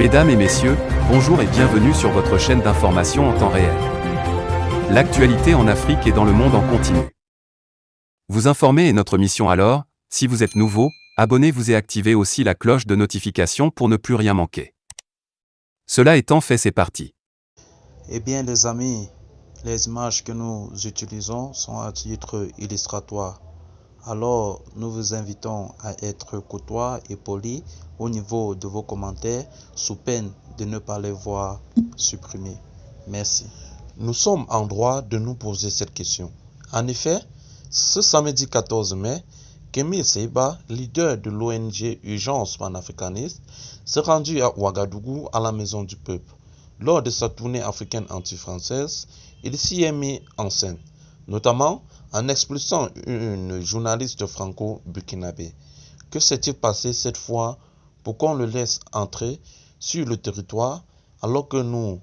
Mesdames et messieurs, bonjour et bienvenue sur votre chaîne d'information en temps réel. L'actualité en Afrique et dans le monde en continu. Vous informer est notre mission alors, si vous êtes nouveau, abonnez-vous et activez aussi la cloche de notification pour ne plus rien manquer. Cela étant fait, c'est parti. Eh bien les amis, les images que nous utilisons sont à titre illustratoire. Alors nous vous invitons à être courtois et polis au niveau de vos commentaires sous peine de ne pas les voir supprimés. Merci. Nous sommes en droit de nous poser cette question. En effet, ce samedi 14 mai, Kémy Séba, leader de l'ONG Urgence panafricaniste, s'est rendu à Ouagadougou à la Maison du Peuple. Lors de sa tournée africaine anti-française, il s'y est mis en scène, notamment en expulsant une journaliste franco-burkinabé. Que s'est-il passé cette fois pour qu'on le laisse entrer sur le territoire alors que nous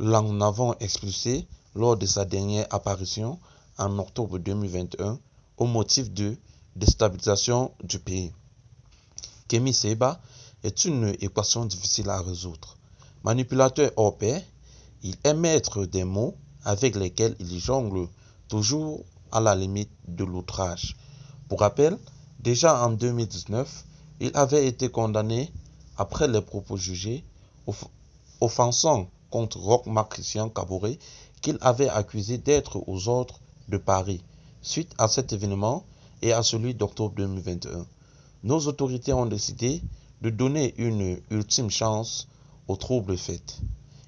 l'en avons expulsé lors de sa dernière apparition en octobre 2021 au motif de déstabilisation du pays? Kémy Séba est une équation difficile à résoudre. Manipulateur hors pair, il est maître des mots avec lesquels il jongle toujours à la limite de l'outrage. Pour rappel, déjà en 2019, il avait été condamné après les propos jugés offensant contre Roch-Marc Christian Kaboré qu'il avait accusé d'être aux ordres de Paris suite à cet événement et à celui d'octobre 2021. Nos autorités ont décidé de donner une ultime chance aux troubles faits.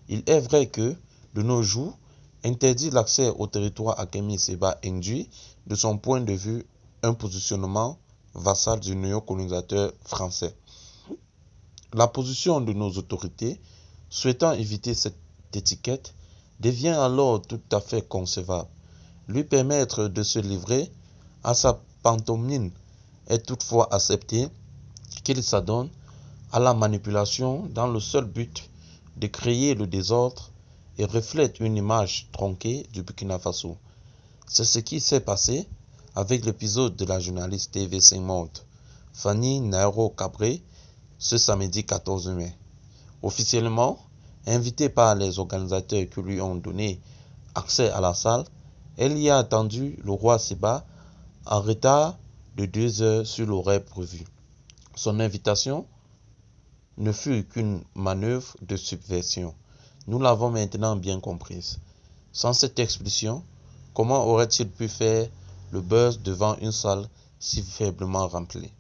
Il est vrai que, de nos jours, interdire l'accès au territoire à Kémy Séba induit, de son point de vue, un positionnement vassal du néocolonisateur français. La position de nos autorités, souhaitant éviter cette étiquette, devient alors tout à fait concevable. Lui permettre de se livrer à sa pantomime est toutefois accepter qu'il s'adonne à la manipulation dans le seul but de créer le désordre et reflète une image tronquée du Burkina Faso. C'est ce qui s'est passé avec l'épisode de la journaliste TV5 Monde, Fanny Nairo Cabré, ce samedi 14 mai. Officiellement, invitée par les organisateurs qui lui ont donné accès à la salle, elle y a attendu le roi Séba en retard de 2 heures sur l'horaire prévu. Son invitation ne fut qu'une manœuvre de subversion. Nous l'avons maintenant bien comprise. Sans cette expulsion, comment aurait-il pu faire le buzz devant une salle si faiblement remplie?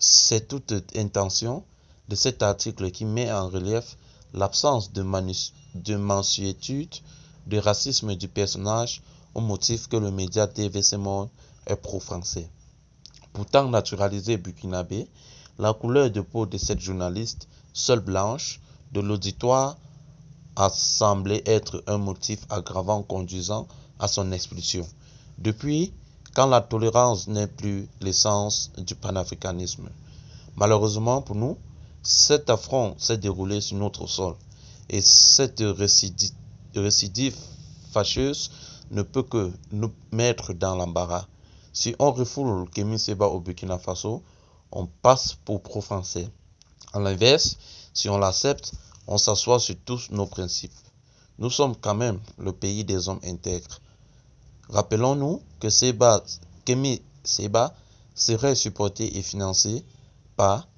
C'est toute intention de cet article qui met en relief l'absence de mansuétude, de racisme du personnage au motif que le média TVC Monde est pro-français. Pourtant naturalisé burkinabé, la couleur de peau de cette journaliste, seule blanche, de l'auditoire a semblé être un motif aggravant conduisant à son expulsion. Depuis, quand la tolérance n'est plus l'essence du panafricanisme. Malheureusement pour nous, cet affront s'est déroulé sur notre sol et cette récidive fâcheuse ne peut que nous mettre dans l'embarras. Si on refoule Kémy Séba au Burkina Faso, on passe pour pro-français. À l'inverse, si on l'accepte, on s'assoit sur tous nos principes. Nous sommes quand même le pays des hommes intègres. Rappelons-nous que Kémy Séba serait supporté et financé par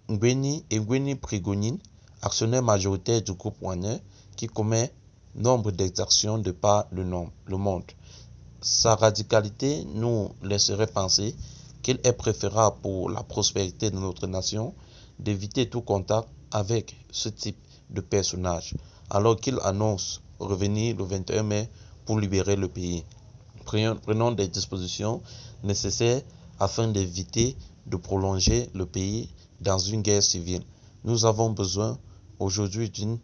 Ngueni Prigonine, actionnaire majoritaire du groupe Warner, qui commet nombre d'exactions de par le monde. Sa radicalité nous laisserait penser qu'il est préférable pour la prospérité de notre nation d'éviter tout contact avec ce type de personnage, alors qu'il annonce revenir le 21 mai pour libérer le pays. Prenons des dispositions nécessaires afin d'éviter de prolonger le pays dans une guerre civile. Nous avons besoin aujourd'hui d'une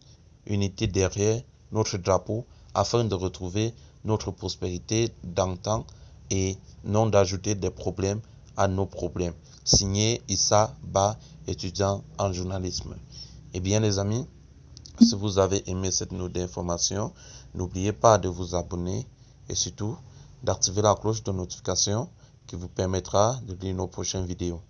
unité derrière notre drapeau afin de retrouver notre prospérité d'antan et non d'ajouter des problèmes à nos problèmes. Signé Issa Ba, étudiant en journalisme. Eh bien les amis, si vous avez aimé cette note d'information, n'oubliez pas de vous abonner et surtout d'activer la cloche de notification qui vous permettra de lire nos prochaines vidéos.